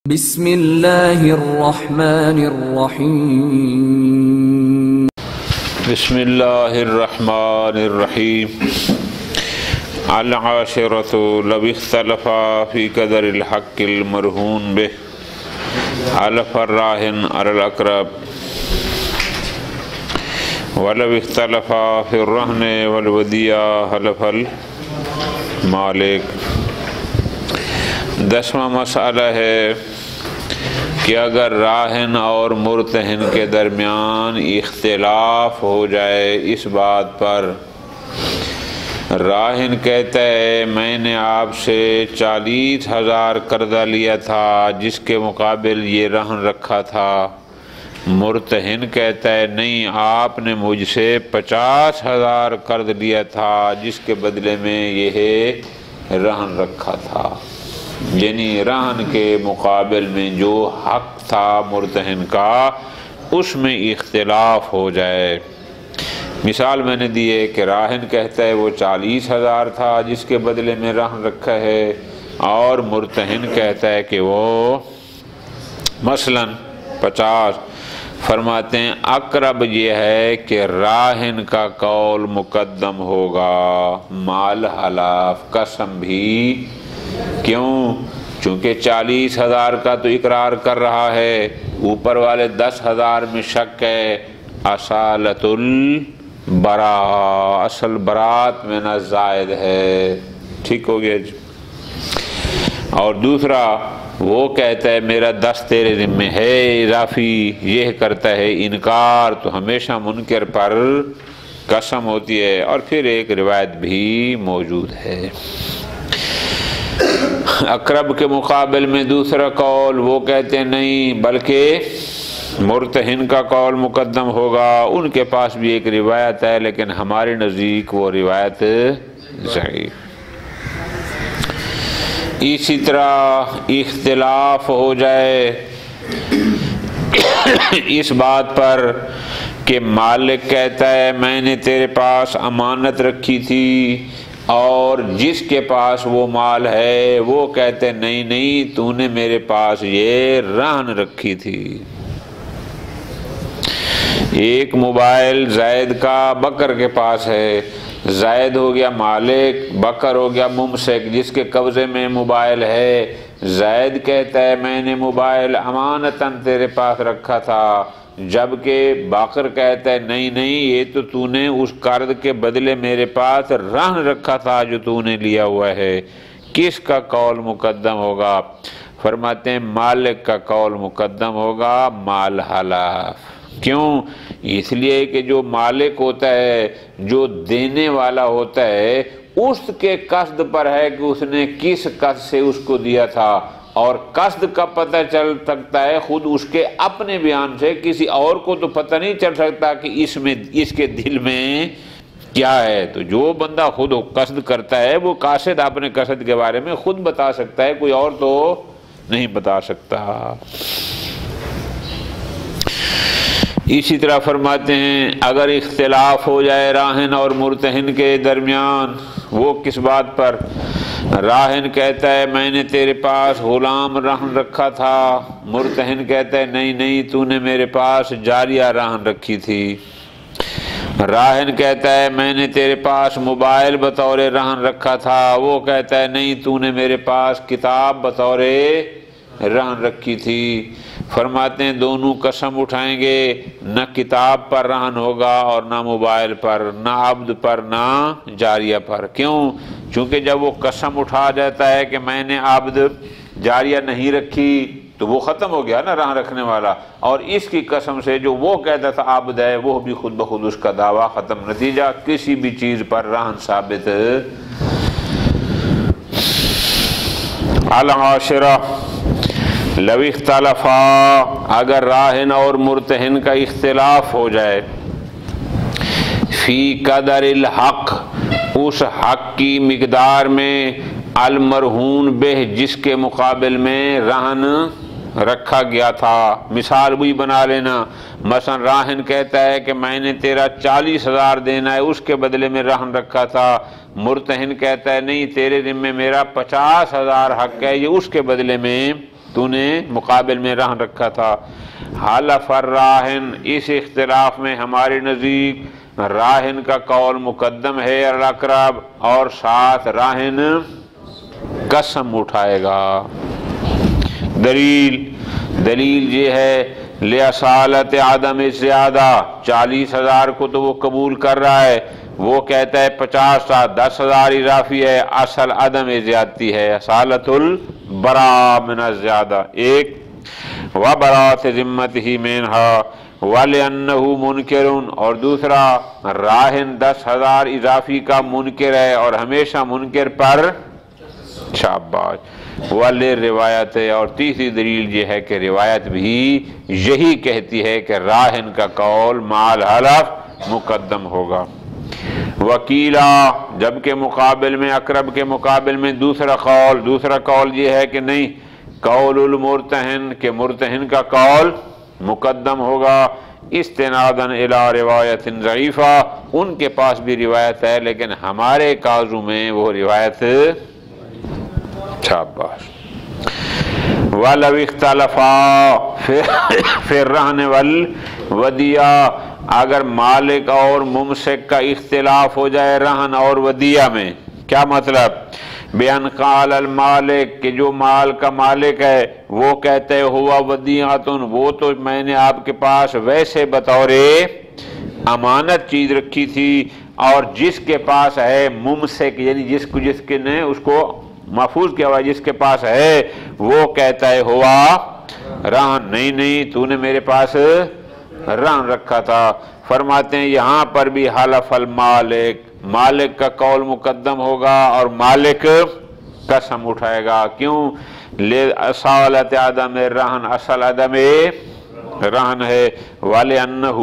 بسم اللہ الرحمن الرحیم بسم اللہ الرحمن الرحیم العاشرۃ لو اختلفا فی قدر الحق المرہون بہ حلف الراہن علی الاقرب ولو اختلفا فی الرہن والودیعہ حلف المالک۔ 10واں مسئلہ ہے کہ اگر راہن اور مرتہن کے درمیان اختلاف ہو جائے اس بات پر، راہن کہتا ہے میں نے آپ سے 40,000 قرضہ لیا تھا جس کے مقابل یہ رہن رکھا تھا، مرتہن کہتا ہے نہیں آپ نے مجھ سے 50,000 قرض لیا تھا جس کے بدلے میں یہ رہن رکھا تھا، یعنی رہن کے مقابل میں جو حق تھا مرتہن کا اس میں اختلاف ہو جائے۔ مثال میں نے دی ہے کہ راہن کہتا ہے وہ 40,000 تھا جس کے بدلے میں رہن رکھا ہے، اور مرتہن کہتا ہے کہ وہ مثلاً 50۔ فرماتے ہیں اقرب یہ ہے کہ راہن کا قول مقدم ہوگا، مال حلاف قسم بھی۔ کیوں؟ چونکہ 40,000 کا تو اقرار کر رہا ہے، اوپر والے 10,000 میں شک ہے، اصالت البراء، اصل برات میں نہ زائد ہے۔ ٹھیک ہو گیا جی۔ اور دوسرا وہ کہتا ہے میرا 10 تیرے ذمہ ہے اضافی، یہ کرتا ہے انکار، تو ہمیشہ منکر پر قسم ہوتی ہے۔ اور پھر ایک روایت بھی موجود ہے اقرب کے مقابل میں دوسرا قول، وہ کہتے ہیں نہیں بلکہ مرتہن کا قول مقدم ہوگا۔ ان کے پاس بھی ایک روایت ہے لیکن ہمارے نزدیک وہ روایت ضعیف۔ اسی طرح اختلاف ہو جائے اس بات پر کہ مالک کہتا ہے میں نے تیرے پاس امانت رکھی تھی، اور جس کے پاس وہ مال ہے وہ کہتے نہیں نہیں تو نے میرے پاس یہ رہن رکھی تھی۔ ایک موبائل زید کا بکر کے پاس ہے، زید ہو گیا مالک، بکر ہو گیا ممسک جس کے قبضے میں موبائل ہے۔ زید کہتا ہے میں نے موبائل امانتاً تیرے پاس رکھا تھا، جبکہ باقر کہتا ہے نہیں نہیں یہ تو نے اس قرض کے بدلے میرے پاس رہن رکھا تھا جو تو نے لیا ہوا ہے۔ کس کا قول مقدم ہوگا؟ فرماتے ہیں مالک کا قول مقدم ہوگا، مال حلاف۔ کیوں؟ اس لیے کہ جو مالک ہوتا ہے، جو دینے والا ہوتا ہے، اس کے قصد پر ہے کہ اس نے کس قصد سے اس کو دیا تھا، اور قصد کا پتہ چل سکتا ہے خود اس کے اپنے بیان سے، کسی اور کو تو پتہ نہیں چل سکتا کہ اس کے دل میں کیا ہے۔ تو جو بندہ خود قصد کرتا ہے وہ قاصد اپنے قصد کے بارے میں خود بتا سکتا ہے، کوئی اور تو نہیں بتا سکتا۔ اسی طرح فرماتے ہیں اگر اختلاف ہو جائے راہن اور مرتہن کے درمیان، وہ کس بات پر؟ راہن کہتا ہے میں نے تیرے پاس غلام رہن رکھا تھا، مرتہن کہتا ہے نہیں نہیں تو نے میرے پاس جاریہ رہن رکھی تھی۔ راہن کہتا ہے میں نے تیرے پاس موبائل بطور رہن رکھا تھا، وہ کہتا ہے نہیں تو نے میرے پاس کتاب بطور رہن رکھی تھی۔ فرماتے ہیں دونوں قسم اٹھائیں گے، نہ کتاب پر رہن ہوگا اور نہ موبائل پر، نہ عبد پر نہ جاریہ پر۔ کیوں؟ چونکہ جب وہ قسم اٹھا جاتا ہے کہ میں نے عبد جاریہ نہیں رکھی تو وہ ختم ہو گیا نا رہن رکھنے والا، اور اس کی قسم سے جو وہ کہتا تھا عبد ہے وہ بھی خود بخود اس کا دعویٰ ختم۔ نتیجہ کسی بھی چیز پر رہن ثابت۔ العاشرہ لو اختلفا، اگر راہن اور مرتہن کا اختلاف ہو جائے، فی قدر الحق، اس حق کی مقدار میں، المرہون بہ، جس کے مقابل میں رہن رکھا گیا تھا۔ مثال بھی بنا لینا، مثلا راہن کہتا ہے کہ میں نے تیرا 40,000 دینا ہے اس کے بدلے میں رہن رکھا تھا، مرتہن کہتا ہے نہیں تیرے ذمہ میرا 50,000 حق ہے، یہ اس کے بدلے میں تو نے مقابل میں رہن رکھا تھا۔ حلف الراہن، اس اختلاف میں ہمارے نزدیک راہن کا قول مقدم ہے الاقرب، اور ساتھ راہن قسم اٹھائے گا۔ دلیل یہ ہے لِأَصَالَةِ عَدَمِ زیادہ، 40,000 کو تو وہ قبول کر رہا ہے، وہ کہتا ہے 50 تھا، 10,000 اضافی ہے، اصل عدم زیادتی ہے، اصالۃ البراء من الزیادہ ایک، وَبَرَاءَةِ ذِمَّتِهِ مِنْهَا وَلِأَنَّهُ مُنْكِرٌ، اور دوسرا راہن 10,000 اضافی کا منکر ہے اور ہمیشہ منکر پر شاباش، والے روایت ہے، اور تیسری دلیل یہ ہے کہ روایت بھی یہی کہتی ہے کہ راہن کا قول مال حلف مقدم ہوگا۔ وکیلا، جبکہ مقابل میں اقرب کے مقابل میں دوسرا قول یہ ہے کہ نہیں، قول المرتہن، کہ مرتہن کا قول مقدم ہوگا، استناداً الی روایت ضعیفہ، ان کے پاس بھی روایت ہے لیکن ہمارے کاظم میں وہ روایت شاباش۔ وَلَوْ اخْتَلَفَا فِي الرَّهْنِ وَالْوَدِيَّةِ، اگر مالک اور ممسک کا اختلاف ہو جائے رہن اور ودیہ میں، کیا مطلب؟ بیان قال المالک، کہ جو مال کا مالک ہے وہ کہتے ہوا ودیعۃ، وہ تو میں نے آپ کے پاس ویسے بطور امانت چیز رکھی تھی، اور جس کے پاس ہے ممسک، یعنی جس کے نے اس کو محفوظ کیا ہوا، جس کے پاس ہے وہ کہتا ہے ہوا رہن، نہیں تو نے میرے پاس رہن رکھا تھا۔ فرماتے ہیں یہاں پر بھی حلف المالک، مالک کا قول مقدم ہوگا اور مالک قسم اٹھائے گا، کیوں؟ لِأَصَالَةِ عَدَمِ الرَّهْنِ، اصل عدم رہن ہے، وَلِأَنَّهُ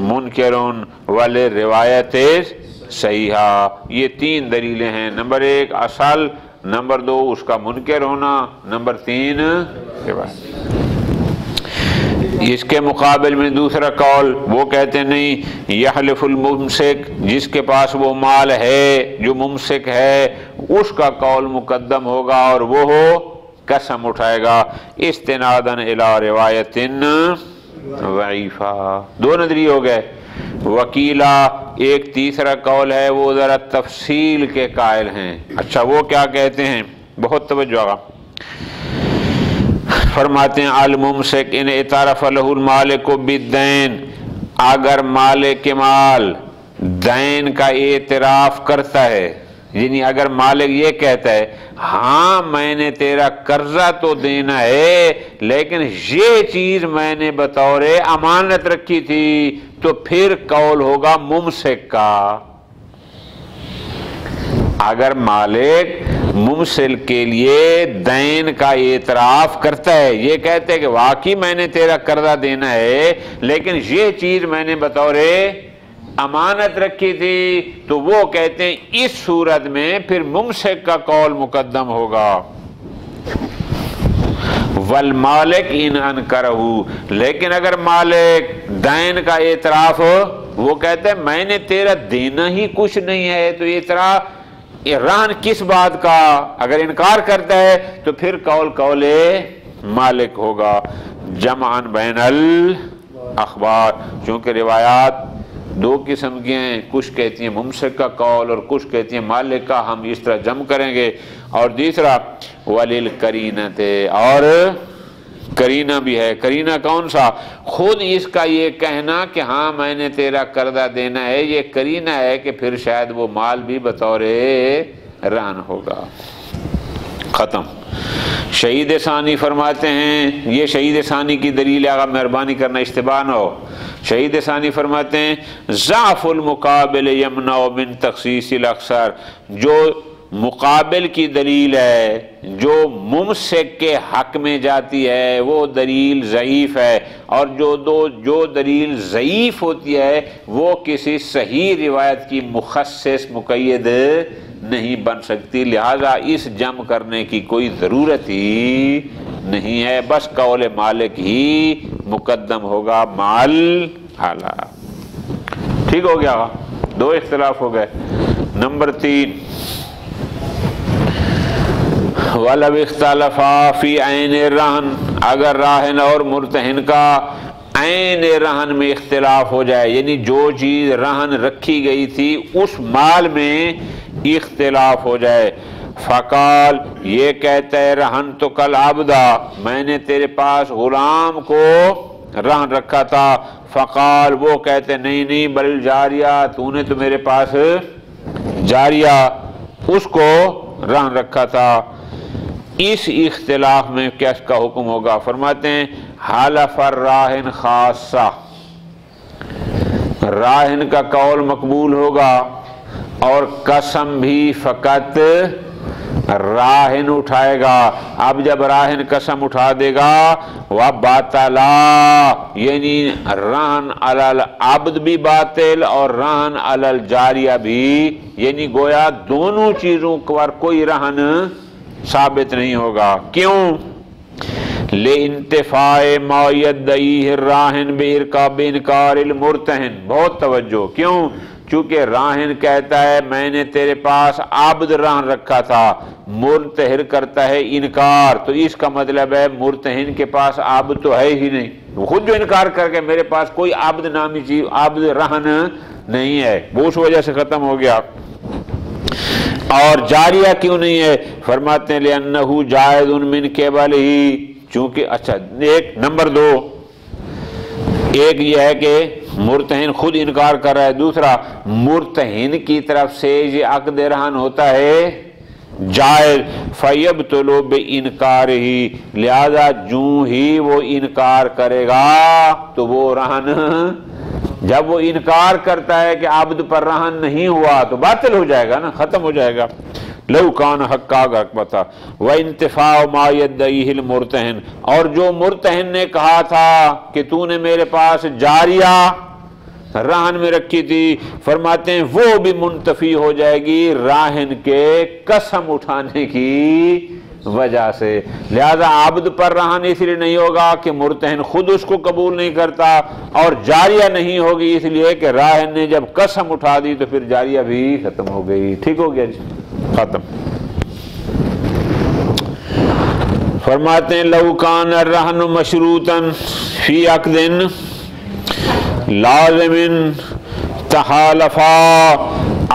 مُنْكِرٌ وَلِرِوَایَتِ صحیحہ، یہ 3 دلیلیں ہیں، نمبر 1 اصل، نمبر 2 اس کا منکر ہونا، نمبر 3 روایت۔ اس کے مقابل میں دوسرا قول وہ کہتے نہیں، یحلف الممسک، جس کے پاس وہ مال ہے جو ممسک ہے اس کا قول مقدم ہوگا اور وہ قسم اٹھائے گا، استناداً الی روایت ضعیفہ۔ 2 نظریے ہو گئے۔ وکیلا، ایک تیسرا قول ہے، وہ ذرا تفصیل کے قائل ہیں۔ اچھا وہ کیا کہتے ہیں؟ بہت توجہ آگا، فرماتے ہیں الممسک ان اعترف لہ المالک بالدین، اگر مالک مال دین کا اعتراف کرتا ہے، یعنی اگر مالک یہ کہتا ہے ہاں میں نے تیرا قرضہ تو دینا ہے لیکن یہ چیز میں نے بطور امانت رکھی تھی، تو پھر قول ہوگا ممسک کا۔ اگر مالک ممسل کے لیے دین کا اعتراف کرتا ہے، یہ کہتے ہیں کہ واقعی میں نے تیرا قرضہ دینا ہے لیکن یہ چیز میں نے بطور امانت رکھی تھی، تو وہ کہتے ہیں اس صورت میں پھر ممسک کا قول مقدم ہوگا۔ والمالک ان انکرہ، لیکن اگر مالک دین کا اعتراف وہ کہتے ہیں میں نے تیرا دینا ہی کچھ نہیں ہے، تو اعتراف رہن کس بات کا، اگر انکار کرتا ہے تو پھر قول مالک ہوگا۔ جمعاً بین الاخبار، چونکہ روایات 2 قسم کی ہیں، کچھ کہتی ہیں ممسک کا قول اور کچھ کہتی ہیں مالک کا، ہم اس طرح جمع کریں گے۔ اور تیسرا وللقرینۃ، اور کرینہ بھی ہے۔ کرینہ کون سا؟ خود اس کا یہ کہنا کہ ہاں میں نے تیرا قرضہ دینا ہے، یہ کرینہ ہے کہ پھر شاید وہ مال بھی بطور رہن ہوگا۔ ختم۔ شہید ثانی فرماتے ہیں، یہ شہید ثانی کی دلیل ہے، اگر مہربانی کرنا اشتباہ نہ ہو۔ شہید ثانی فرماتے ہیں ضعف المقابل یمنع من تخصیص الاکثر، جو مقابل کی دلیل ہے جو ممسک کے حق میں جاتی ہے وہ دلیل ضعیف ہے، اور جو دلیل ضعیف ہوتی ہے وہ کسی صحیح روایت کی مخصص مقید نہیں بن سکتی، لہذا اس جمع کرنے کی کوئی ضرورت ہی نہیں ہے، بس قول مالک ہی مقدم ہوگا مال حالا۔ ٹھیک ہو گیا، 2 اختلاف ہو گئے۔ نمبر 3 وَلَوْ اخْتَلَفَا فِي عَيْنِ الرَّهْنِ، اگر راہن اور مرتہن کا عین رہن میں اختلاف ہو جائے، یعنی جو چیز رہن رکھی گئی تھی اس مال میں اختلاف ہو جائے، فقال، یہ کہتا ہے رہن تو کل عبدا، میں نے تیرے پاس غلام کو رہن رکھا تھا، فقال، وہ کہتے نہیں بل جاریہ، تو نے تو میرے پاس جاریہ اس کو رہن رکھا تھا، اس اختلاف میں کیا اس کا حکم ہوگا؟ فرماتے ہیں حلف الراہن خاصہ، راہن کا قول مقبول ہوگا اور قسم بھی فقط راہن اٹھائے گا۔ اب جب راہن قسم اٹھا دے گا وَبَاطَلَا، یعنی رہن علی العبد بھی باطل اور رہن علی الجاریہ بھی، یعنی گویا دونوں چیزوں پر کوئی رہن ثابت نہیں ہوگا۔ کیوں؟ لِانْتِفَاءِ مَا يَدَّعِيهِ الرَّاهِنُ بِإِنْكَارِ الْمُرْتَهِنِ، بہت توجہ، کیوں؟ چونکہ راہن کہتا ہے میں نے تیرے پاس عبد رہن رکھا تھا، مرتہن کرتا ہے انکار، تو اس کا مطلب ہے مرتہن کے پاس عبد تو ہے ہی نہیں، وہ خود جو انکار کر کے میرے پاس کوئی عبد نامی چیز، عبد رہن نہیں ہے، وہ اس وجہ سے ختم ہو گیا۔ اور جاریہ کیوں نہیں ہے؟ فرماتے ہیں لِأَنَّهُ جَائِزٌ مِنْ قِبَلِهِ، چونکہ اچھا ایک نمبر دو، ایک یہ ہے کہ مرتہن خود انکار کر رہا ہے، دوسرا مرتہن کی طرف سے یہ عقد رہن ہوتا ہے جائز، فَيَبْطُلُ بِإِنْكَارِهِ، لہذا جو ہی وہ انکار کرے گا تو وہ رہن، جب وہ انکار کرتا ہے کہ عبد پر رہن نہیں ہوا تو باطل ہو جائے گا نا، ختم ہو جائے گا۔ لو کان حقا کا پتا وانتفاء ما يدعيه المرتهن، اور جو مرتہن نے کہا تھا کہ تو نے میرے پاس جاریہ راہن میں رکھی تھی، فرماتے ہیں وہ بھی منتفی ہو جائے گی راہن کے قسم اٹھانے کی وجہ سے، لہذا عبد پر رہن اس لیے نہیں ہوگا کہ مرتہن خود اس کو قبول نہیں کرتا، اور جاریہ نہیں ہوگی اس لیے کہ راہن نے جب قسم اٹھا دی تو پھر جاریہ بھی ختم ہو گئی۔ ٹھیک ہو گیا جی، ختم۔ فرماتے ہیں لو کان الرہن مشروطا فی عقد لازم تحالفا،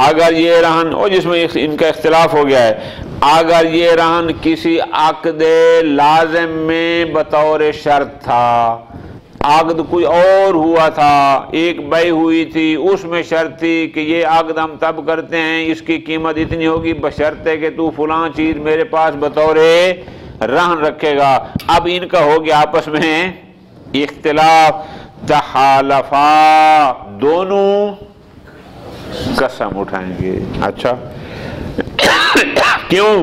اگر یہ رہن، اور جس میں ان کا اختلاف ہو گیا ہے، اگر یہ رہن کسی عقد لازم میں بطور شرط تھا، عقد کوئی اور ہوا تھا، ایک بیع ہوئی تھی، اس میں شرط تھی کہ یہ عقد ہم تب کرتے ہیں اس کی قیمت اتنی ہوگی بشرط کہ تو فلاں چیز میرے پاس بطور رہن رکھے گا، اب ان کا ہو گیا آپس میں اختلاف، تحالفا، دونوں قسم اٹھائیں گے۔ اچھا کیوں؟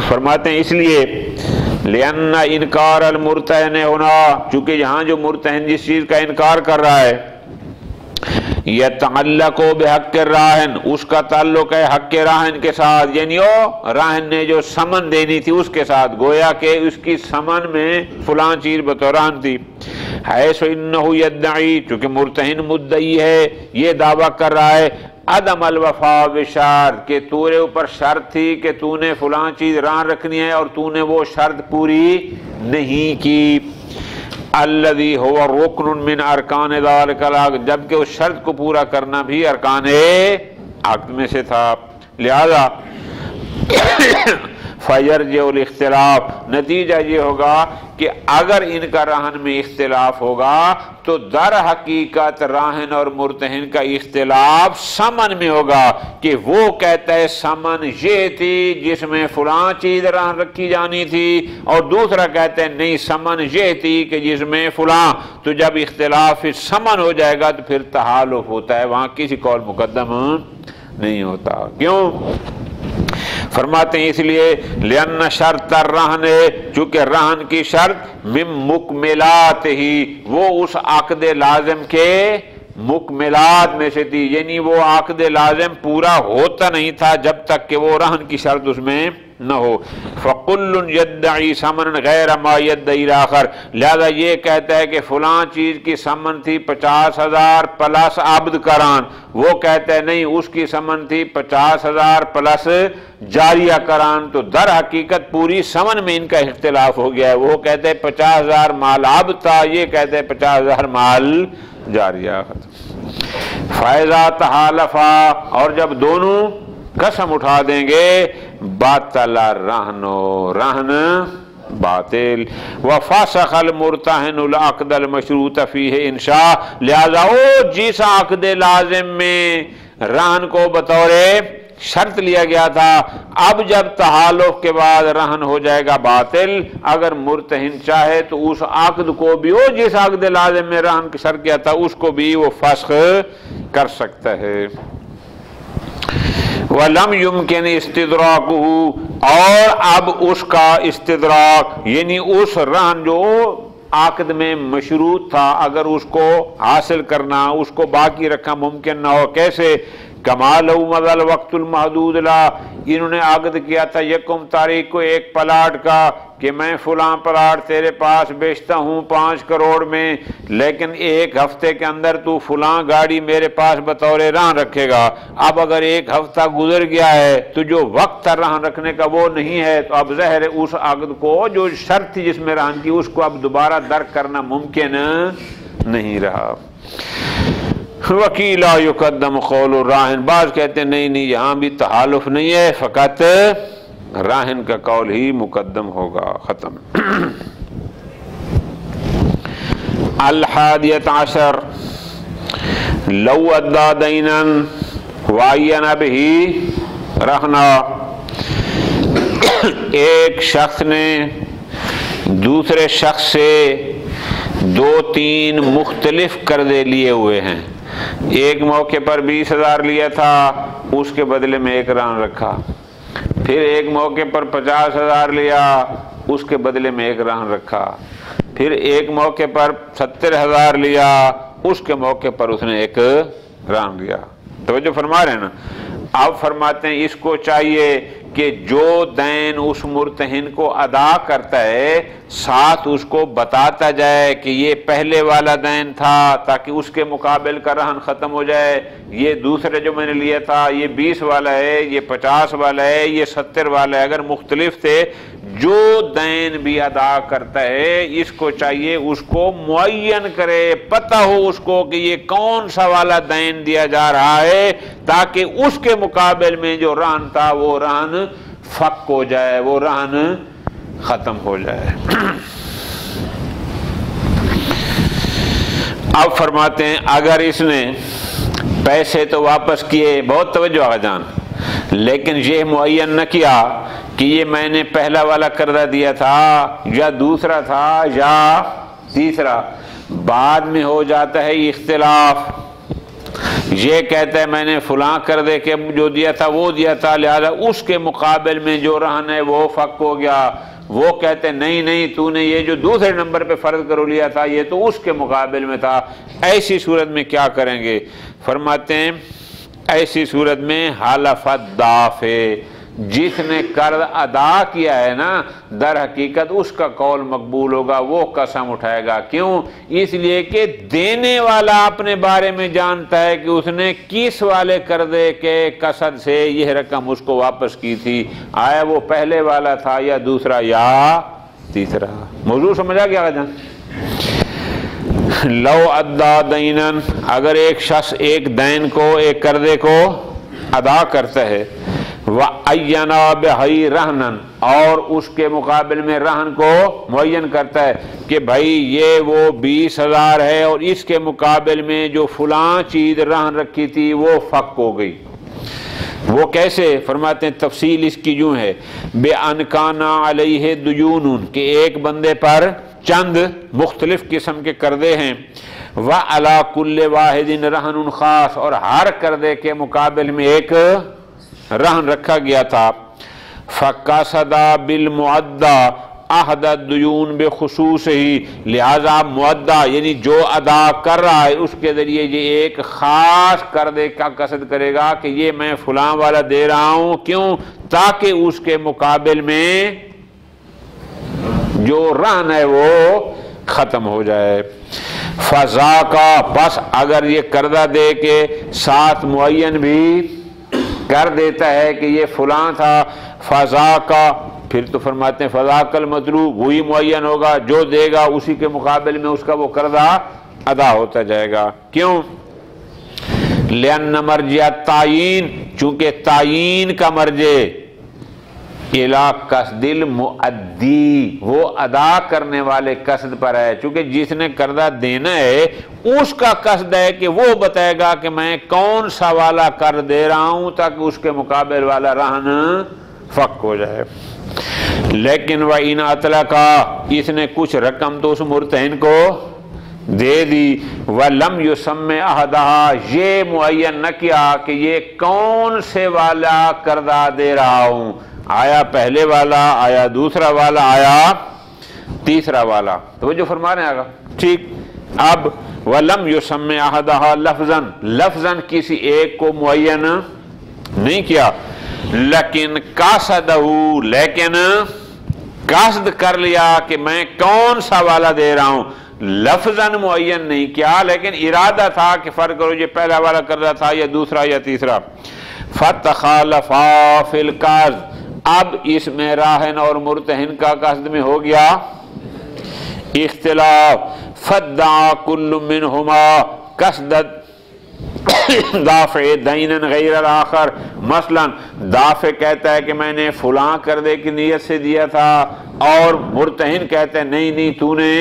فرماتے ہیں اس لیے لِأَنَّ إِنْكَارَ الْمُرْتَهِنِ هُنَا، چونکہ یہاں جو مرتہن جس چیز کا انکار کر رہا ہے، يَتَعَلَّقُ بِحَقِّ الرَّاهِنِ، اس کا تعلق ہے حق راہن کے ساتھ، یعنی راہن نے جو سمن دینی تھی اس کے ساتھ، گویا کہ اس کی سمن میں فلاں چیز بطور رہن تھی، حیث انہ یدعی، چونکہ مرتہن مدعی ہے، یہ دعویٰ کر رہا ہے عدم الوفاء بشرط، کہ تورے اوپر شرط تھی کہ تو نے فلاں چیز رہن رکھنی ہے اور تو نے وہ شرط پوری نہیں کی، الذی هو رکن من ارکان ذلک العقد، جبکہ اس شرط کو پورا کرنا بھی ارکان عقد میں سے تھا، لہذا فیرجع الاختلاف، نتیجہ یہ ہوگا کہ اگر ان کا رہن میں اختلاف ہوگا تو در حقیقت راہن اور مرتہن کا اختلاف سمن میں ہوگا، کہ وہ کہتا ہے سمن یہ تھی جس میں فلاں چیز رہن رکھی جانی تھی، اور دوسرا کہتا ہے نہیں سمن یہ تھی کہ جس میں فلاں، تو جب اختلاف سمن ہو جائے گا تو پھر تحالف ہوتا ہے، وہاں کسی قول مقدم نہیں ہوتا۔ کیوں؟ فرماتے ہیں اس لیے لِأَنَّ شَرْطَ الرَّهْنِ، چونکہ رہن کی شرط من مکملات ہی، وہ اس عقد لازم کے مکملات میں سے تھی، یعنی وہ عقد لازم پورا ہوتا نہیں تھا جب تک کہ وہ رہن کی شرط اس میں نہ ہو۔ فَقُلٌ يَدَّعِي ثَمَنًا غَيْرَ مَا يَدَّعِي الْآخَرُ، لہذا یہ کہتا ہے کہ فلاں چیز کی ثمن تھی 50,000 پلس عبد کران، وہ کہتا ہے نہیں اس کی ثمن تھی 50,000 پلس جاریہ کران، تو در حقیقت پوری ثمن میں ان کا اختلاف ہو گیا ہے۔ وہ کہتے ہیں 50,000 مال عبد تھا، یہ کہتے ہیں 50,000 مال جاریہ۔ فَإِذَا تَحَالَفَا، اور جب دونوں قسم اٹھا دیں گے، باطل رہن، رہن باطل، وَفَسَخَ الْمُرْتَهِنُ الْعَقْدَ الْمَشْرُوطَ فِيهِ إِنْ شَاءَ، لہذا وہ جس عقد لازم میں رہن کو بطور شرط لیا گیا تھا، اب جب تحالف کے بعد رہن ہو جائے گا باطل، اگر مرتہن چاہے تو اس عقد کو بھی، وہ جس عقد لازم میں رہن کی شرط کیا تھا اس کو بھی وہ فسخ کر سکتا ہے۔ وَلَمْ يُمْكِنْ اسْتِدْرَاكُهُ، اور اب اس کا استدراک یعنی اس رہن جو عقد میں مشروط تھا اگر اس کو حاصل کرنا، اس کو باقی رکھنا ممکن نہ ہو، کیسے؟ کما لو مضى الوقت المحدود لا، انہوں نے عقد کیا تھا یکم تاریخ کو ایک پلاٹ کا کہ میں فلاں پلاٹ تیرے پاس بیچتا ہوں 5 کروڑ میں، لیکن ایک ہفتے کے اندر تو فلاں گاڑی میرے پاس بطور رہن رکھے گا۔ اب اگر ایک ہفتہ گزر گیا ہے تو جو وقت تھا رہن رکھنے کا وہ نہیں ہے، تو اب ظاہر ہے اس عقد کو جو شرط تھی جس میں رہن کی اس کو اب دوبارہ درک کرنا ممکن نہیں رہا۔ وکیلا یقدم قول الراہن، بعض کہتے ہیں نہیں یہاں بھی تحالف نہیں ہے، فقط راہن کا قول ہی مقدم ہوگا، ختم۔ الحادیۃ عشر، لو ادا دینا وعین بہ رہنا، ایک شخص نے دوسرے شخص سے 2-3 مختلف قرضے لیے ہوئے ہیں، ایک موقع پر 20,000 لیا تھا، اس کے بدلے میں ایک رہن رکھا، پھر ایک موقع پر 50,000 لیا، اس کے بدلے میں ایک رہن رکھا، پھر ایک موقع پر 70,000 لیا، اس کے موقع پر اس نے ایک رہن لیا۔ توجہ فرما رہے ہیں نا؟ اب فرماتے ہیں اس کو چاہیے کہ جو دین اس مرتہن کو ادا کرتا ہے ساتھ اس کو بتاتا جائے کہ یہ پہلے والا دین تھا، تاکہ اس کے مقابل کا رہن ختم ہو جائے، یہ دوسرے جو میں نے لیا تھا یہ 20 والا ہے، یہ 50 والا ہے، یہ 70 والا ہے، اگر مختلف تھے، جو دین بھی ادا کرتا ہے اس کو چاہیے اس کو معین کرے، پتہ ہو اس کو کہ یہ کون سا والا دین دیا جا رہا ہے، تاکہ اس کے مقابل میں جو رہن تھا وہ رہن فک ہو جائے، وہ رہن ختم ہو جائے۔ اب فرماتے ہیں اگر اس نے پیسے تو واپس کیے، بہت توجہ آقا جان، لیکن یہ معین نہ کیا کہ یہ میں نے پہلا والا قرضہ دیا تھا یا دوسرا تھا یا تیسرا، بعد میں ہو جاتا ہے اختلاف، یہ کہتا ہے میں نے فلاں قرضے کے جو دیا تھا وہ دیا تھا، لہذا اس کے مقابل میں جو رہن ہے وہ فک ہو گیا، وہ کہتے ہیں نہیں تو نے یہ جو دوسرے نمبر پہ فرض کرو لیا تھا یہ تو اس کے مقابل میں تھا، ایسی صورت میں کیا کریں گے؟ فرماتے ہیں ایسی صورت میں حلف الدافع، جس نے قرض ادا کیا ہے نا در حقیقت اس کا قول مقبول ہوگا، وہ قسم اٹھائے گا، کیوں؟ اس لیے کہ دینے والا اپنے بارے میں جانتا ہے کہ اس نے کس والے قرضے کے قصد سے یہ رقم اس کو واپس کی تھی، آیا وہ پہلے والا تھا یا دوسرا یا تیسرا۔ موضوع سمجھا گیا جان؟ لو ادا دینا، اگر ایک شخص ایک دین کو، ایک قرضے کو ادا کرتا ہے، وَعَيَّنَا بِهِ رَهْنًا، اور اس کے مقابل میں رہن کو معین کرتا ہے کہ بھائی یہ وہ 20,000 ہے اور اس کے مقابل میں جو فلاں چیز رہن رکھی تھی وہ فک ہو گئی، وہ کیسے؟ فرماتے ہیں تفصیل اس کی یوں ہے، بِأَنْ كَانَ عَلَيْهِ دُيُونٌ، کہ ایک بندے پر چند مختلف قسم کے قرضے ہیں، وَعَلَى كُلِّ وَاحِدٍ رَهْنٌ خاص، اور ہر قرضے کے مقابل میں ایک رہن رکھا گیا تھا، فَقَصَدَ بِالْمُعَدَّى، احد الدیون بخصوص ہی، لہذا مؤدہ یعنی جو ادا کر رہا ہے اس کے ذریعے یہ ایک خاص قرضے کا قصد کرے گا کہ یہ میں فلاں والا دے رہا ہوں، کیوں؟ تاکہ اس کے مقابل میں جو رہن ہے وہ ختم ہو جائے۔ فضا کا بس اگر یہ قرضہ دے کے ساتھ معین بھی کر دیتا ہے کہ یہ فلاں تھا، فضا کا، پھر تو فرماتے ہیں فضا کل مطلوب، وہی معین ہوگا، جو دے گا اسی کے مقابل میں اس کا وہ قرضہ ادا ہوتا جائے گا۔ کیوں؟ لأن مرجع تعین، چونکہ تعین کا مرجع الا قصد المؤدی، وہ ادا کرنے والے قصد پر ہے، چونکہ جس نے قرضہ دینا ہے اس کا قصد ہے کہ وہ بتائے گا کہ میں کون سا والا قرض دے رہا ہوں تاکہ اس کے مقابل والا رہن فک ہو جائے۔ لیکن وَإِنْ أَطْلَقَ، اس نے کچھ رقم تو اس مرتہن کو دے دی، وَلَمْ يُسَمِّ أَحَدَهَا، یہ معین نہ کیا کہ یہ کون سے والا قرضہ دے رہا ہوں، آیا پہلے والا، آیا دوسرا والا، آیا تیسرا والا، تو وہ جو فرما رہے ہیں آگا ٹھیک۔ اب وَلَمْ يُسَمِّ أَحَدَهَا لَفْظًا، لفظاً کسی ایک کو معین نہیں کیا، لیکن قاصدہ، لیکن قصد کر لیا کہ میں کون سا والا دے رہا ہوں، لفظاً معین نہیں کیا لیکن ارادہ تھا کہ فرق کرو یہ پہلا والا قرضہ تھا یا دوسرا یا تیسرا۔ فَتَخَالَفَا فِي الْقَصْدِ، اب اس میں راہن اور مرتہن کا قصد میں ہو گیا اختلاف۔ فَادَّعَا كُلُّ مِنْهُمَا قَصْدَ دافع دینن غیر الاخر، مثلا دافع کہتا ہے کہ میں نے فلاں قرضے کی نیت سے دیا تھا، اور مرتہن کہتا ہے نہیں نہیں تو نے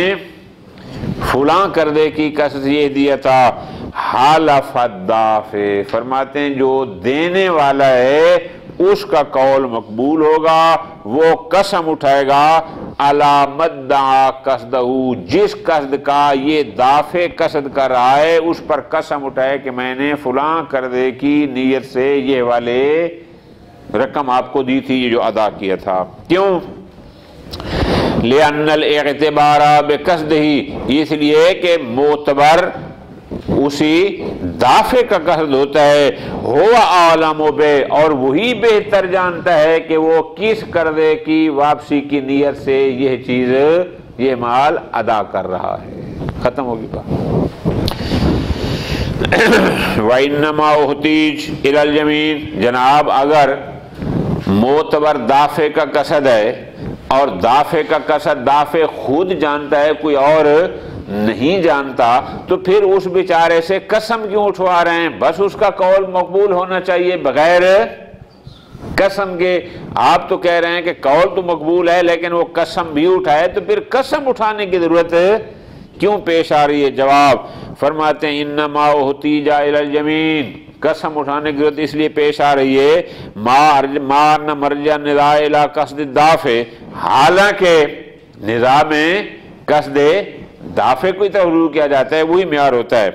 فلاں قرضے کی قصد یہ دیا تھا۔ حلف الدافع، فرماتے ہیں جو دینے والا ہے اس کا قول مقبول ہوگا، وہ قسم اٹھائے گا علی مدعا قصدہ، جس قصد کا یہ دافع قصد کر رہا ہے اس پر قسم اٹھائے کہ میں نے فلاں قرضے کی نیت سے یہ والے رقم آپ کو دی تھی، یہ جو ادا کیا تھا۔ کیوں؟ لأن الاعتبار بقصدہ، اس لیے کہ معتبر اسی دافع کا قصد ہوتا ہے، ہوا عالم بے، اور وہی بہتر جانتا ہے کہ وہ کس قرضے کی واپسی کی نیت سے یہ چیز یہ مال ادا کر رہا ہے۔ ختم ہوگی بات۔ وَإِنَّمَا اُحْتِیج إِلَى الْيَمِینِ، جناب اگر معتبر دافع کا قصد ہے اور دافع کا قصد دافع خود جانتا ہے کوئی اور نہیں جانتا، تو پھر اس بیچارے سے قسم کیوں اٹھوا رہے ہیں؟ بس اس کا قول مقبول ہونا چاہیے بغیر قسم کے۔ آپ تو کہہ رہے ہیں کہ قول تو مقبول ہے لیکن وہ قسم بھی اٹھائے، تو پھر قسم اٹھانے کی ضرورت کیوں پیش آ رہی ہے؟ جواب فرماتے ہیں انما احتیج الی الیمین، قسم اٹھانے کی ضرورت اس لیے پیش آ رہی ہے ما نہ مرجع نزاع الی قصد الدافع، حالانکہ نزاع میں قصد دافع کو طرف رجوع کیا جاتا ہے، وہی معیار ہوتا ہے۔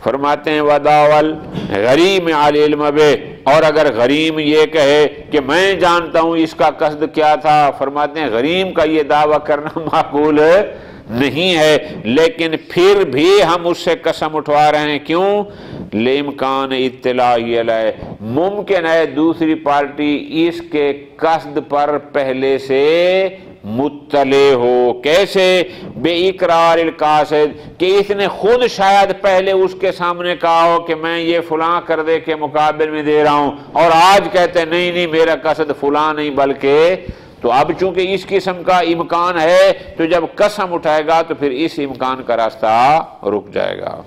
فرماتے ہیں وداول غریم علی علم بے، اور اگر غریم یہ کہے کہ میں جانتا ہوں اس کا قصد کیا تھا، فرماتے ہیں غریم کا یہ دعویٰ کرنا معقول نہیں ہے، لیکن پھر بھی ہم اس سے قسم اٹھوا رہے ہیں۔ کیوں؟ لامکان اطلاع علیہ، ممکن ہے دوسری پارٹی اس کے قصد پر پہلے سے مطلع ہو۔ کیسے؟ بے اقرار القاصد، کہ اس نے خود شاید پہلے اس کے سامنے کہا ہو کہ میں یہ فلاں قرضے کے مقابل میں دے رہا ہوں، اور آج کہتے ہیں نہیں نہیں میرا قصد فلاں نہیں بلکہ، تو اب چونکہ اس قسم کا امکان ہے تو جب قسم اٹھائے گا تو پھر اس امکان کا راستہ رک جائے گا۔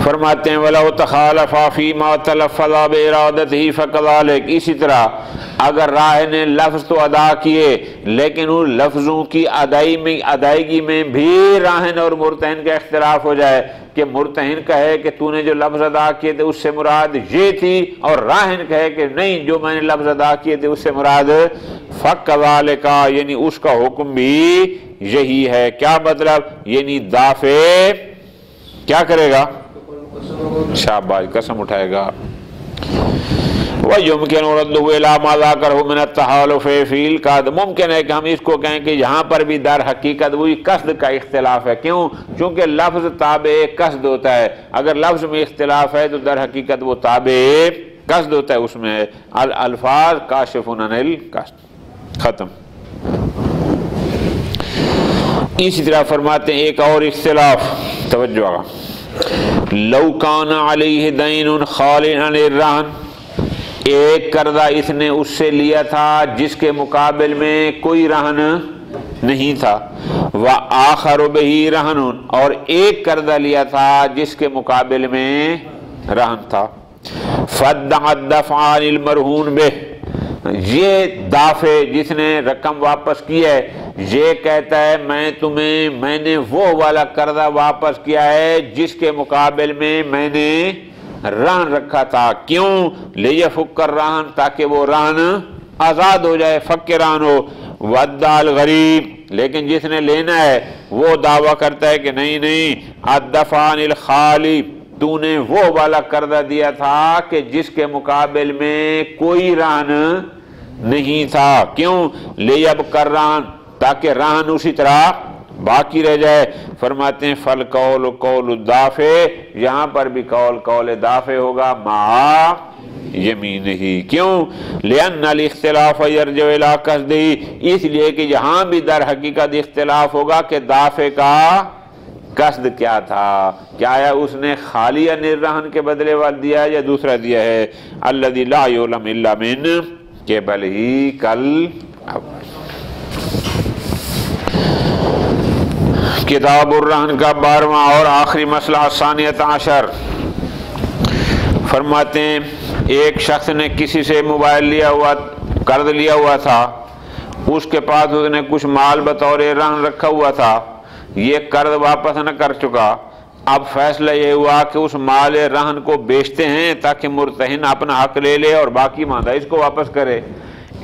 فرماتے ہیں وَلَوْ تَخَالَفَا فِي مَا تَلَفَّظَ بِإِرَادَتِهِ فَكَذَلِكَ، اسی طرح اگر راہ نے لفظ تو ادا کیے لیکن ان لفظوں کی ادائیگی میں بھی راہن اور مرتہن کا اختلاف ہو جائے، کہ مرتہن کہے کہ تو نے جو لفظ ادا کیے تھے اس سے مراد یہ تھی، اور راہن کہے کہ نہیں جو میں نے لفظ ادا کیے تھے اس سے مراد فَكَذَلِكَ، یعنی اس کا حکم بھی یہی ہے۔ کیا مطلب؟ یعنی دافع کیا کرے گا؟ شاباش، قسم اٹھائے گا۔ وَيُمْكِنُ رَدُّهُ إِلَىٰ مَا ذَكَرَهُ مِنَ التَّحَالُفِ فِي الْقَصْدِ، ممکن ہے کہ ہم اس کو کہیں کہ یہاں پر بھی در حقیقت وہی قصد کا اختلاف ہے. کیوں؟ چونکہ لفظ تابع قصد ہوتا ہے. اگر لفظ میں اختلاف ہے تو در حقیقت وہ تابع قصد ہوتا ہے. اس میں الفاظ کاشفون عن القصد. ختم. اسی طرح فرماتے ہیں ایک اور اختلاف، توجہ آگا. لو کان علیہ دین خال عن الرہن، ایک قرضہ اس نے اس سے لیا تھا جس کے مقابل میں کوئی رہن نہیں تھا. وآخر بہ رہن، اور ایک قرضہ لیا تھا جس کے مقابل میں رہن تھا. فادعى الدفع عن المرہون بہ، یہ دافع جس نے رقم واپس کی ہے یہ کہتا ہے میں نے وہ والا قرضہ واپس کیا ہے جس کے مقابل میں نے رہن رکھا تھا. کیوں؟ لیفک الرہن، تاکہ وہ رہن آزاد ہو جائے، فک رہن ہو. وادعى الغریب، لیکن جس نے لینا ہے وہ دعویٰ کرتا ہے کہ نہیں الدفع عن الخالی، تو نے وہ والا قرضہ دیا تھا کہ جس کے مقابل میں کوئی رہن نہیں تھا. کیوں؟ لیبقى الرہن، تاکہ رہن اسی طرح باقی رہ جائے. فرماتے ہیں فالقول قول الدافع، یہاں پر بھی قول دافع ہوگا مع یمینہ. کیوں؟ لأن الاختلاف یرجع الی قصدہ، اس لیے کہ یہاں بھی در حقیقت اختلاف ہوگا کہ دافع کا قصد کیا تھا. کیا ہے اس نے خالی عن الرہن کے بدلے والا دیا یا دوسرا دیا ہے. الذی لا یعلم الا من قبلہ کالاول. کتاب الرہن کا 12واں اور آخری مسئلہ ثانیۃ عشر. فرماتے ہیں ایک شخص نے کسی سے موبائل لیا ہوا، قرض لیا ہوا تھا، اس کے پاس اس نے کچھ مال بطور رہن رکھا ہوا تھا، یہ قرض واپس نہ کر چکا. اب فیصلہ یہ ہوا کہ اس مال رہن کو بیچتے ہیں تاکہ مرتہن اپنا حق لے لے اور باقی ماندہ اس کو واپس کرے.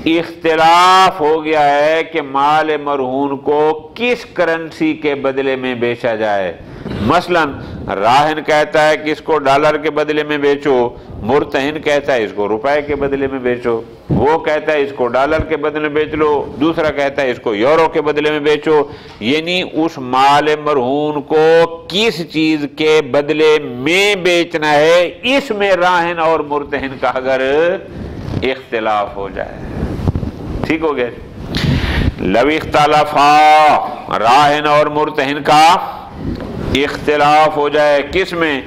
اختلاف ہو گیا ہے کہ مال مرہون کو کس کرنسی کے بدلے میں بیچا جائے. مثلا راہن کہتا ہے کہ اس کو ڈالر کے بدلے میں بیچو، مرتہن کہتا ہے اس کو روپے کے بدلے میں بیچو. وہ کہتا ہے اس کو ڈالر کے بدلے میں بیچ لو، دوسرا کہتا ہے اس کو یورو کے بدلے میں بیچو. یعنی اس مال مرہون کو کس چیز کے بدلے میں بیچنا ہے، اس میں راہن اور مرتہن کا اگر اختلاف ہو جائے. ٹھیک ہو گیا. لو اختلافا، راہن اور مرتہن کا اختلاف ہو جائے کس میں؟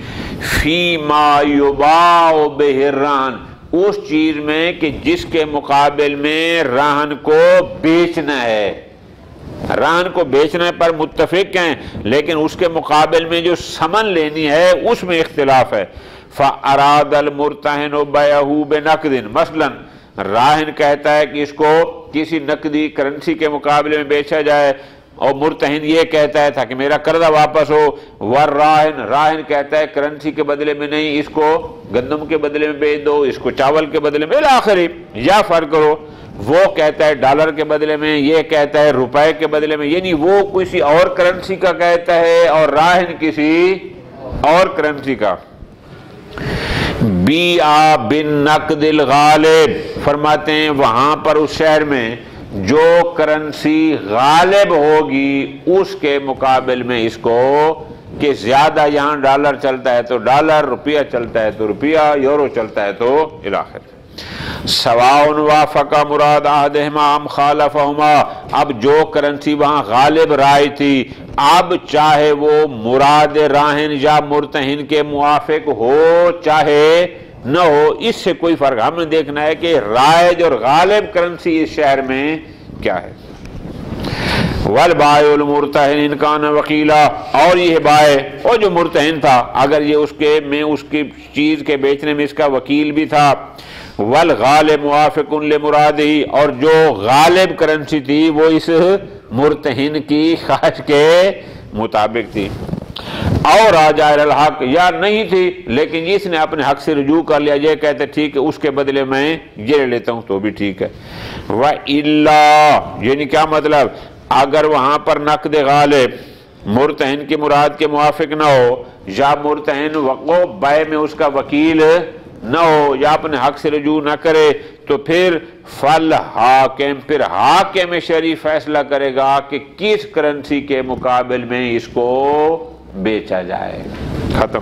فی ما یباع بہ الرہن، اس چیز میں کہ جس کے مقابل میں رہن کو بیچنا ہے. رہن کو بیچنے پر متفق ہیں لیکن اس کے مقابل میں جو ثمن لینی ہے اس میں اختلاف ہے. فاراد المرتہن بیعہ بنقد، مثلا راہن کہتا ہے کہ اس کو کسی نقدی کرنسی کے مقابلے میں بیچا جائے اور مرتہن یہ کہتا ہے تھا کہ میرا قرضہ واپس ہو. راہن کہتا ہے کرنسی کے بدلے میں نہیں، اس کو گندم کے بدلے میں بیچ دو، اس کو چاول کے بدلے میں آخری یا فرق کرو. وہ کہتا ہے ڈالر کے بدلے میں، یہ کہتا ہے روپے کے بدلے میں. یعنی وہ کسی اور کرنسی کا کہتا ہے اور راہن کسی اور کرنسی کا. بیع بالنقد الغالب، فرماتے ہیں وہاں پر اس شہر میں جو کرنسی غالب ہوگی اس کے مقابل میں اس کو کہ زیادہ یہاں ڈالر چلتا ہے تو ڈالر، روپیہ چلتا ہے تو روپیہ، یورو چلتا ہے تو الاخر. سواء وافق مراد احدہما ام خالفہما، اب جو کرنسی وہاں غالب رائے تھی اب چاہے وہ مراد راہن یا مرتہن کے موافق ہو چاہے نہ ہو، اس سے کوئی فرق. ہم نے دیکھنا ہے کہ رائج اور غالب کرنسی اس شہر میں کیا ہے. والبائع المرتہن ان کان وکیلا، اور یہ بائع اور جو مرتہن تھا اگر یہ اس کی چیز کے بیچنے میں اس کا وکیل بھی تھا. والغالب موافق لمرادہ، اور جو غالب کرنسی تھی وہ اس مرتہن کی خواہش کے مطابق تھی. اور راجع الحق، یا نہیں تھی لیکن جس نے اپنے حق سے رجوع کر لیا، یہ کہتے ٹھیک ہے اس کے بدلے میں یہ لے لیتا ہوں تو بھی ٹھیک ہے. وَإِلَّا، یعنی کیا مطلب؟ اگر وہاں پر نقد غالب مرتہن کی مراد کے موافق نہ ہو یا مرتہن وقوع بائع میں اس کا وکیل نہ ہو یا اپنے حق سے رجوع نہ کرے تو پھر فل حاکم، پھر حاکم شرعی فیصلہ کرے گا کہ کس کرنسی کے مقابل میں اس کو بیچا جائے۔ ختم۔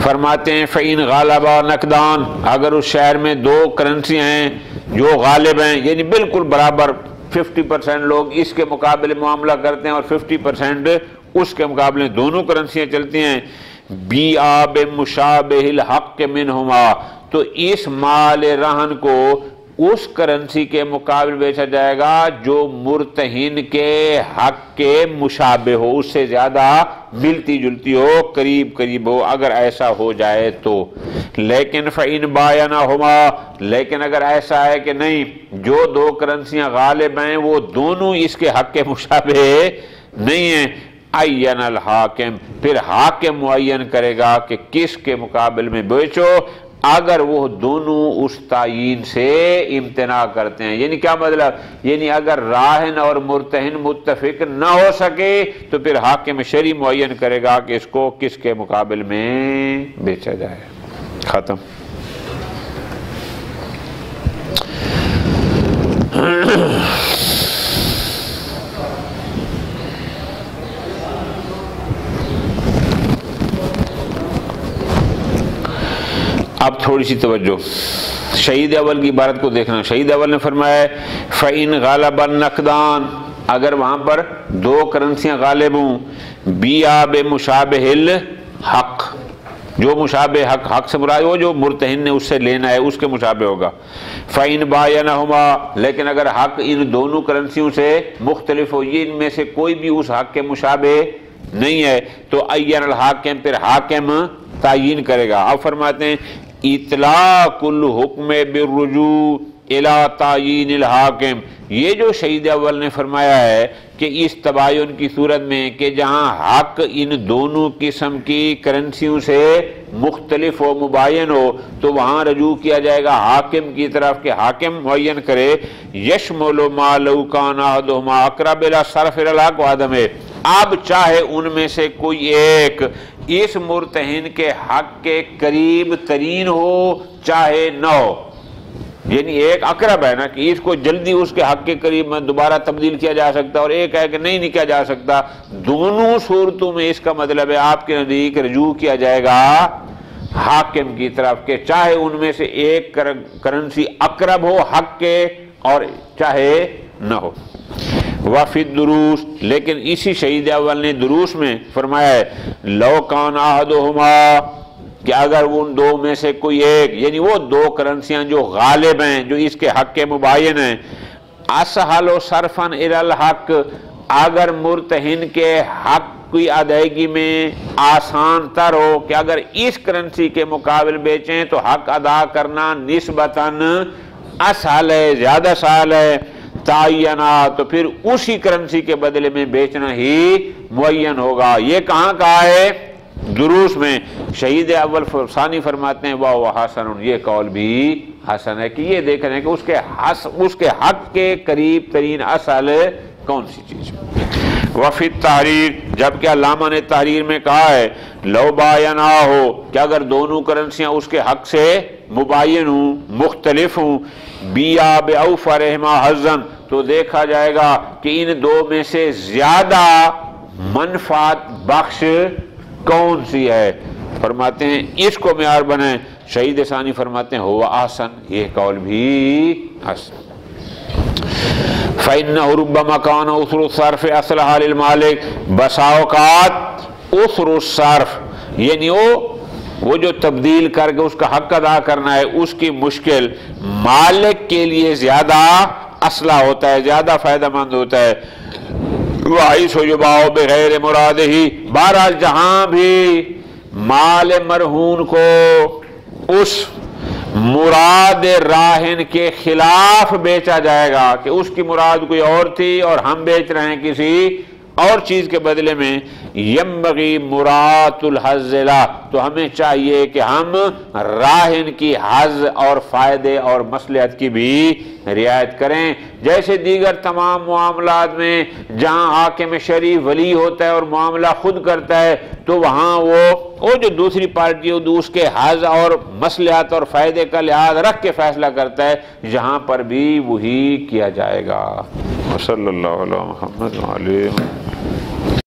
فرماتے ہیں فَإِنْ غَالَبَا نَقْدَانِ، اگر اس شہر میں دو کرنسیاں ہیں جو غالب ہیں، یعنی بالکل برابر 50% لوگ اس کے مقابلے معاملہ کرتے ہیں اور 50% اس کے مقابلے دونوں کرنسیاں چلتی ہیں، بیعا بمشابہ الحق منہما، تو اس مال رہن کو اس کرنسی کے مقابل بیچا جائے گا جو مرتہن کے حق کے مشابہ ہو، اس سے زیادہ ملتی جلتی ہو، قریب قریب ہو، اگر ایسا ہو جائے تو۔ لیکن فَإِنْ بَايَنَهُمَا، لیکن اگر ایسا ہے کہ نہیں، جو دو کرنسیاں غالب ہیں وہ دونوں اس کے حق کے مشابہ نہیں ہیں، عین الحاکم، پھر حاکم معین کرے گا کہ کس کے مقابل میں بیچو، اگر وہ دونوں اس تعین سے امتناع کرتے ہیں۔ یعنی کیا مطلب؟ یعنی اگر راہن اور مرتہن متفق نہ ہو سکے تو پھر حاکم شرعی معین کرے گا کہ اس کو کس کے مقابل میں بیچا جائے۔ ختم۔ اب تھوڑی سی توجہ، شہید اول کی عبارت کو دیکھنا۔ شہید اول نے فرمایا فَإِنْ غَالَبَ النَّقْدَانِ، اگر وہاں پر دو کرنسیاں غالب ہوں، بیعا بمشابہ الحق، جو مشابہ حق، حق سے مراد وہ جو مرتہن نے اس سے لینا ہے اس کے مشابہ ہوگا۔ فَإِنْ بَايَنَهُمَا، لیکن اگر حق ان دونوں کرنسیوں سے مختلف ہو، یہ ان میں سے کوئی بھی اس حق کے مشابہ نہیں ہے، تو عین الحاکم، پھر حاکم تعین کرے گا۔ اب فرماتے ہیں اطلاق الحکم بالرجوع الی تعین الحاکم، یہ جو شہید اول نے فرمایا ہے کہ اس تباین کی صورت میں کہ جہاں حق ان دونوں قسم کی کرنسیوں سے مختلف ہو، مباین ہو، تو وہاں رجوع کیا جائے گا حاکم کی طرف کہ حاکم معین کرے یشمل ما لو کان احدہما اقرب الی صرف الحق وعدم، اب چاہے ان میں سے کوئی ایک اس مرتہن کے حق کے قریب ترین ہو چاہے نہ ہو، یعنی ایک اقرب ہے نا کہ اس کو جلدی اس کے حق کے قریب میں دوبارہ تبدیل کیا جا سکتا اور ایک ہے کہ نہیں کیا جا سکتا، دونوں صورتوں میں اس کا مطلب ہے آپ کے نزدیک رجوع کیا جائے گا حاکم کی طرف کہ چاہے ان میں سے ایک کرنسی اقرب ہو حق کے اور چاہے نہ ہو۔ وفی الدروس، لیکن اسی شہید اول نے دروس میں فرمایا ہے لو کان احدہما، کہ اگر ان دو میں سے کوئی ایک، یعنی وہ دو کرنسیاں جو غالب ہیں جو اس کے حق کے مباین ہیں، اسہل و صرفاً الی الحق، اگر مرتہن کے حق کی ادائیگی میں آسان تر ہو کہ اگر اس کرنسی کے مقابل بیچیں تو حق ادا کرنا نسبتاً اسہل ہے، زیادہ سہل ہے، تعینہ، تو پھر اسی کرنسی کے بدلے میں بیچنا ہی معین ہوگا۔ یہ کہاں کہا ہے؟ دروس میں۔ شہید اول ثانی فرماتے ہیں واہ حسن، یہ قول بھی حسن ہے کہ یہ دیکھ رہے ہیں کہ اس کے حق کے قریب ترین اصل کون سی چیز ہے۔ وفی التحریر، جبکہ علامہ نے تحریر میں کہا ہے لو باینا ہو، کہ اگر دونوں کرنسیاں اس کے حق سے مباین ہوں، مختلف ہوں، بیعا باوفرہما حظاً، تو دیکھا جائے گا کہ ان دو میں سے زیادہ منفعت بخش کون سی ہے۔ فرماتے ہیں اس کو معیار بنائیں۔ شہید ثانی فرماتے ہیں ہوا احسن، یہ قول بھی حسن۔ فَإِنَّهُ رُبَّمَا كَانَ عُسْرُ الصَّرْفِ أَصْلَحَ لِلْمَالِكِ، بسا اوقات عسر الصرف، یعنی وہ جو تبدیل کر کے اس کا حق ادا کرنا ہے اس کی مشکل مالک کے لیے زیادہ اصلح ہوتا ہے، زیادہ فائدہ مند ہوتا ہے۔ وَحَيْثُ يُبَاعُ بِغَيْرِ مُرَادِهِ، بہرحال جہاں بھی مال مرہون کو اس مراد راہن کے خلاف بیچا جائے گا کہ اس کی مراد کوئی اور تھی اور ہم بیچ رہے ہیں کسی اور چیز کے بدلے میں ینبغی مراعاۃ الحظ لا، تو ہمیں چاہیے کہ ہم راہ ان کی حظ اور فائدے اور مصلحت کی بھی رعایت کریں۔ جیسے دیگر تمام معاملات میں جہاں حاکم شرعی ولی ہوتا ہے اور معاملہ خود کرتا ہے، تو وہاں وہ جو دوسری پارٹی ہے اس کے حظ اور مصلحت اور فائدے کا لحاظ رکھ کے فیصلہ کرتا ہے، یہاں پر بھی وہی کیا جائے گا۔ صلی اللہ علیہ محمد وعلیہ